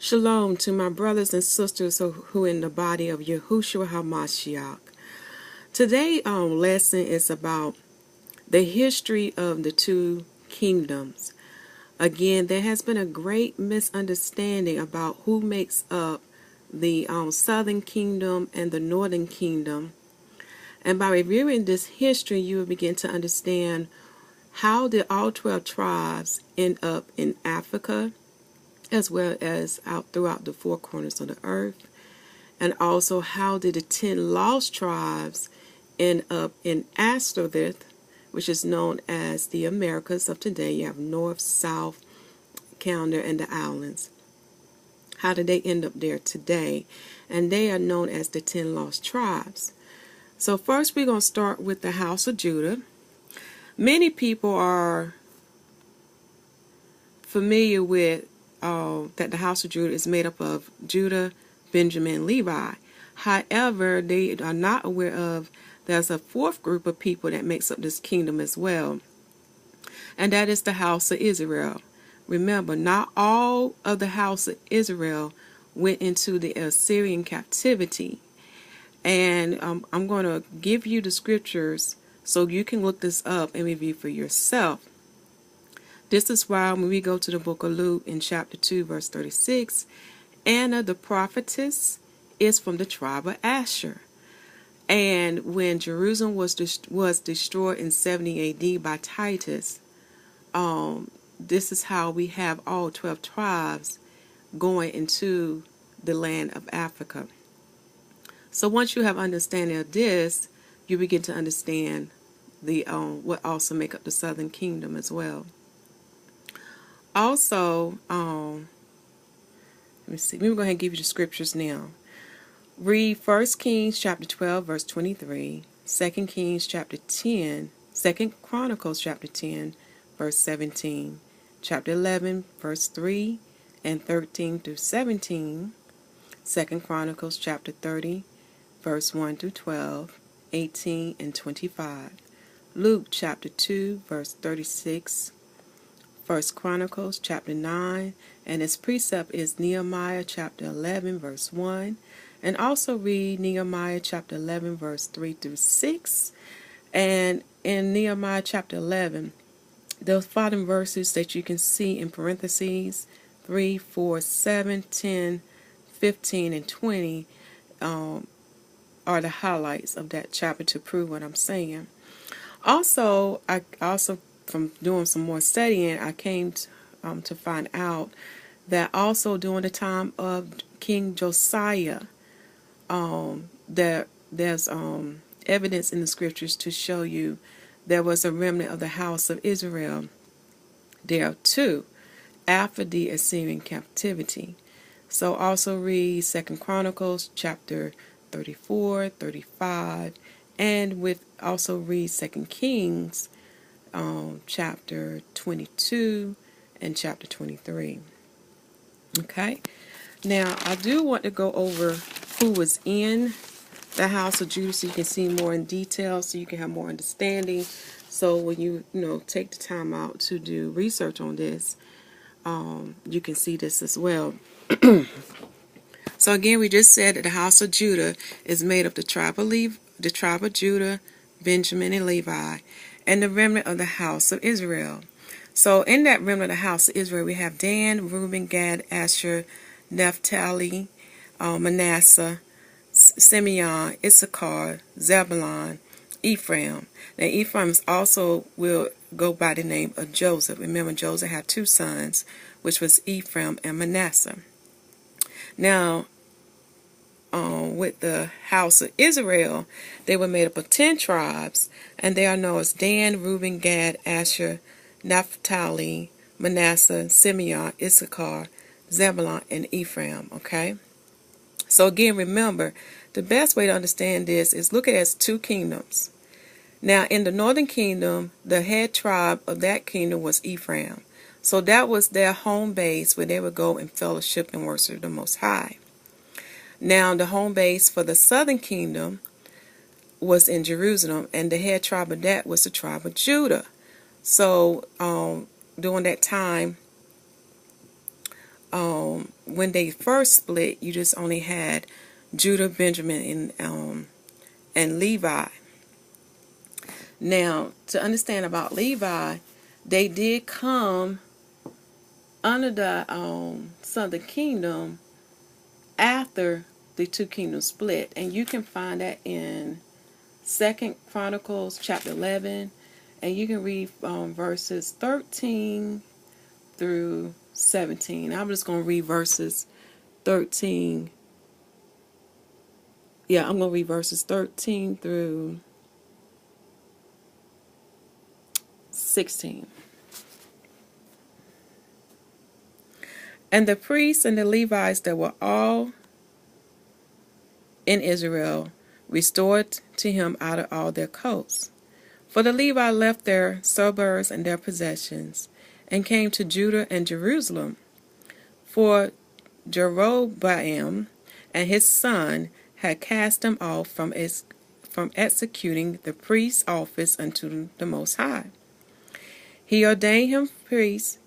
Shalom to my brothers and sisters who in the body of Yahushua HaMashyah. Today's lesson is about the history of the two kingdoms. Again, there has been a great misunderstanding about who makes up the southern kingdom and the northern kingdom. And by reviewing this history, you will begin to understand how did all 12 tribes end up in Africa, as well as out throughout the four corners of the earth, and also how did the 10 lost tribes end up in Astaroth, which is known as the Americas of today. You have North, South, Canada, and the islands. How did they end up there today? And they are known as the 10 lost tribes. So first we're going to start with the house of Judah. Many people are familiar with that the house of Judah is made up of Judah, Benjamin, and Levi. However, they are not aware of there's a fourth group of people that makes up this kingdom as well, and that is the house of Israel. Remember, not all of the house of Israel went into the Assyrian captivity, and I'm going to give you the scriptures so you can look this up and review for yourself. This is why when we go to the book of Luke in chapter 2, verse 36, Anna the prophetess is from the tribe of Asher. And when Jerusalem was destroyed in 70 AD by Titus, this is how we have all 12 tribes going into the land of Africa. So once you have understanding of this, you begin to understand the what also make up the southern kingdom as well. Also, let me see. We're going to go ahead and give you the scriptures now. Read 1 Kings chapter 12, verse 23, 2 Kings chapter 10, 2 Chronicles chapter 10, verse 17, chapter 11, verse 3 and 13 through 17, 2 Chronicles chapter 30, verse 1 through 12, 18 and 25, Luke chapter 2, verse 36, 1 Chronicles chapter 9, and its precept is Nehemiah chapter 11, verse 1, and also read Nehemiah chapter 11, verse 3 through 6, and in Nehemiah chapter 11, those following verses that you can see in parentheses, 3, 4, 7, 10, 15, and 20 are the highlights of that chapter to prove what I'm saying. Also, from doing some more studying, I came to find out that also during the time of King Josiah, there's evidence in the scriptures to show you there was a remnant of the house of Israel there too, after the Assyrian captivity. So also read 2 Chronicles chapter 34, 35, and also read 2 Kings chapter 22 and chapter 23. Okay, now I do want to go over who was in the house of Judah so you can see more in detail, so you can have more understanding. So when you take the time out to do research on this, you can see this as well. So again, we just said that the house of Judah is made of the tribe of Judah, Benjamin, and Levi, and the remnant of the house of Israel. So in that remnant of the house of Israel, we have Dan, Reuben, Gad, Asher, Naphtali, Manasseh, Simeon, Issachar, Zebulon, Ephraim. Now Ephraim also will go by the name of Joseph. Remember, Joseph had two sons, which was Ephraim and Manasseh. Now, with the house of Israel, they were made up of 10 tribes, and they are known as Dan, Reuben, Gad, Asher, Naphtali, Manasseh, Simeon, Issachar, Zebulon, and Ephraim. Okay? So again, remember, the best way to understand this is look at it as two kingdoms. Now, in the northern kingdom, the head tribe of that kingdom was Ephraim. So that was their home base where they would go and fellowship and worship the Most High. Now, the home base for the southern kingdom was in Jerusalem, and the head tribe of that was the tribe of Judah. So, during that time, when they first split, you just only had Judah, Benjamin, and Levi. Now, to understand about Levi, they did come under the southern kingdom after the two kingdoms split, and you can find that in 2 Chronicles chapter 11, and you can read verses 13 through 17. I'm just going to read verses 13. Yeah, I'm going to read verses 13 through 16. And the priests and the Levites that were all in Israel restored to him out of all their coasts. For the Levi left their suburbs and their possessions, and came to Judah and Jerusalem. For Jeroboam and his son had cast them off from executing the priest's office unto the Most High. He ordained him priests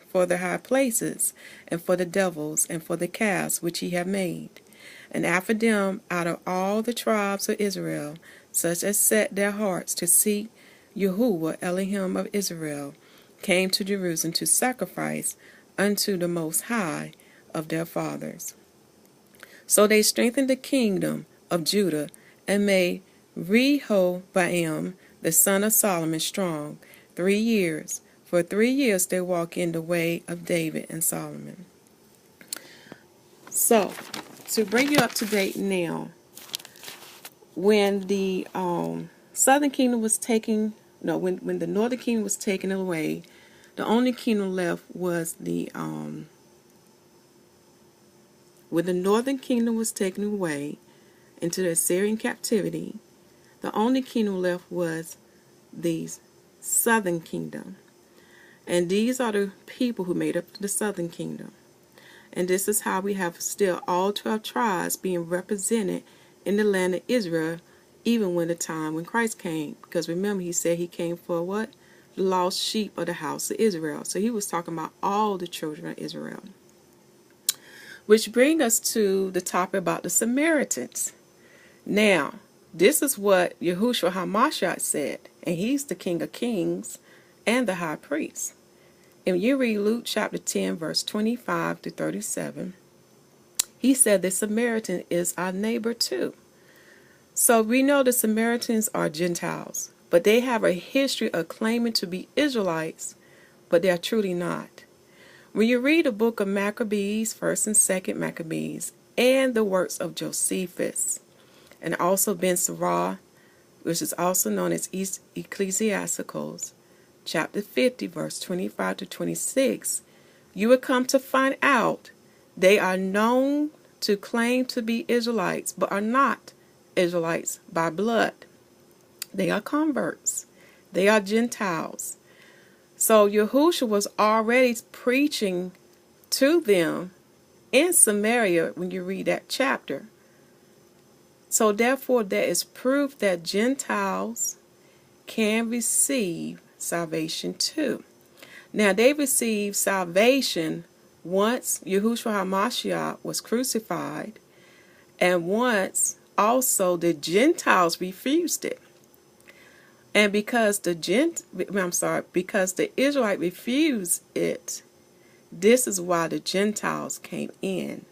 for the high places, and for the devils, and for the calves which he had made. And after them, out of all the tribes of Israel, such as set their hearts to seek Yahuwah Elohim of Israel, came to Jerusalem to sacrifice unto the Most High of their fathers. So they strengthened the kingdom of Judah, and made Rehoboam the son of Solomon strong 3 years. For 3 years they walked in the way of David and Solomon. So, to bring you up to date now, when the southern kingdom was taken, when the northern kingdom was taken away, the only kingdom left was when the northern kingdom was taken away into the Assyrian captivity, the only kingdom left was the southern kingdom. And these are the people who made up the southern kingdom. And this is how we have still all 12 tribes being represented in the land of Israel, even when the time when Christ came. Because remember, he said he came for what? The lost sheep of the house of Israel. So he was talking about all the children of Israel. Which brings us to the topic about the Samaritans. Now, this is what Yahushua HaMashyah said. And he's the King of Kings and the High Priest. And you read Luke chapter 10, verse 25 to 37, he said the Samaritan is our neighbor too. So we know the Samaritans are Gentiles, but they have a history of claiming to be Israelites, but they are truly not. When you read the book of Maccabees, 1st and 2nd Maccabees, and the works of Josephus, and also Ben Sirah, which is also known as Ecclesiasticals, chapter 50, verse 25 to 26, you will come to find out they are known to claim to be Israelites, but are not Israelites by blood. They are converts. They are Gentiles. So Yahushua was already preaching to them in Samaria when you read that chapter. So therefore there is proof that Gentiles can receive salvation too. Now they received salvation once Yahushua HaMashyah was crucified, and once also the Gentiles refused it. And because the Israelite refused it, this is why the Gentiles came in.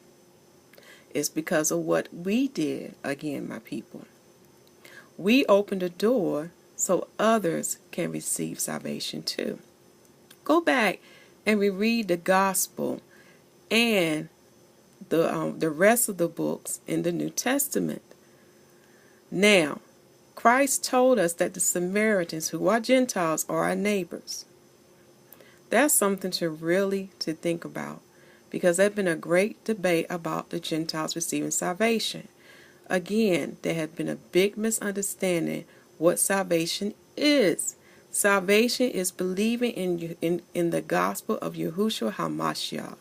It's because of what we did, again, my people. We opened the door so others can receive salvation too. Go back and reread the gospel and the rest of the books in the New Testament. Now, Christ told us that the Samaritans, who are Gentiles, are our neighbors. That's something to think about, because there's been a great debate about the Gentiles receiving salvation. Again, there had been a big misunderstanding what salvation is. Salvation is believing in the gospel of Yahushua HaMashyah.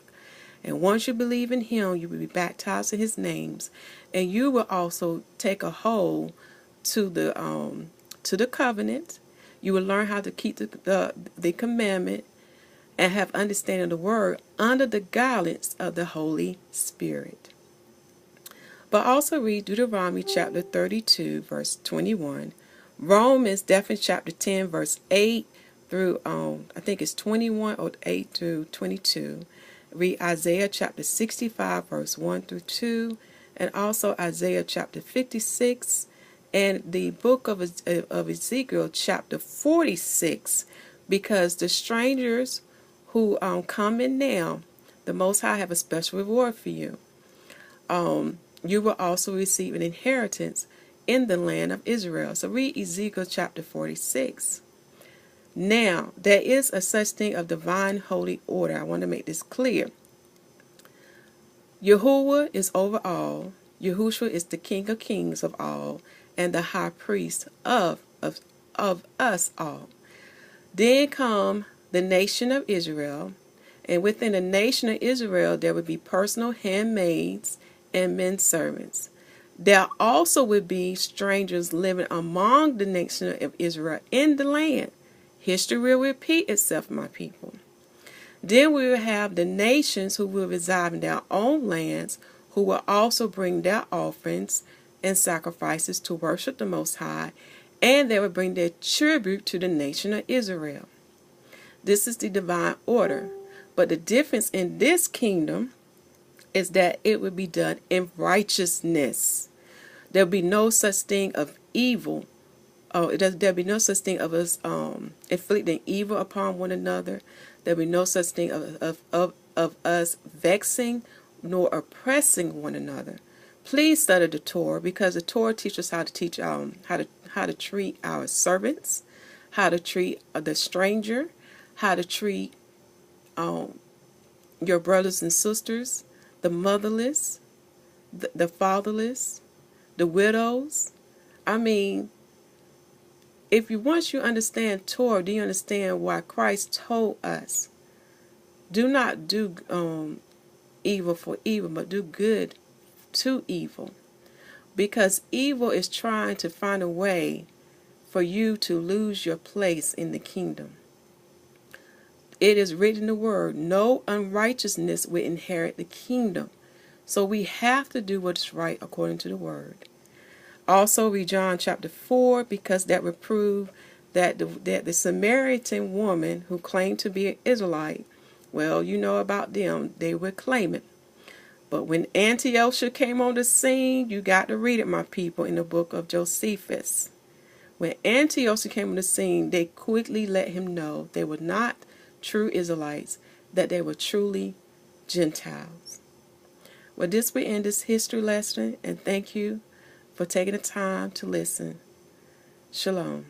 And once you believe in him, you will be baptized in his names, and you will also take a hold to the covenant. You will learn how to keep the commandment, and have understanding of the word under the guidance of the Holy Spirit. But also read Deuteronomy chapter 32, verse 21. Romans, definitely chapter 10, verse 8 through, I think it's 21 or 8 through 22. Read Isaiah chapter 65, verse 1 through 2. And also Isaiah chapter 56. And the book of Ezekiel chapter 46. Because the strangers who come in now, the Most High have a special reward for you. You will also receive an inheritance in the land of Israel. So read Ezekiel chapter 46. Now, there is a such thing of divine holy order. I want to make this clear. Yahuwah is over all. Yahushua is the King of kings of all and the high priest of us all. Then come the nation of Israel, and within the nation of Israel there would be personal handmaids and men servants. There also would be strangers living among the nation of Israel in the land. History will repeat itself, my people. Then we will have the nations who will reside in their own lands, who will also bring their offerings and sacrifices to worship the Most High, and they will bring their tribute to the nation of Israel. This is the divine order. But the difference in this kingdom is that it will be done in righteousness. There will be no such thing of evil. There will be no such thing of us inflicting evil upon one another. There will be no such thing of us vexing nor oppressing one another. Please study the Torah, because the Torah teaches us how to teach how to treat our servants, how to treat the stranger, how to treat your brothers and sisters, the motherless, the fatherless, the widows. I mean, once you understand Torah, do you understand why Christ told us, do not do evil for evil, but do good to evil? Because evil is trying to find a way for you to lose your place in the kingdom. It is written in the word, no unrighteousness will inherit the kingdom. So we have to do what is right according to the word. Also read John chapter 4, because that would prove that the Samaritan woman who claimed to be an Israelite, well, you know about them, they were claiming. But when Antiochus came on the scene, you got to read it, my people, in the book of Josephus. When Antiochus came on the scene, they quickly let him know they were not true Israelites, that they were truly Gentiles. Well, this will end this history lesson, and thank you for taking the time to listen. Shalom.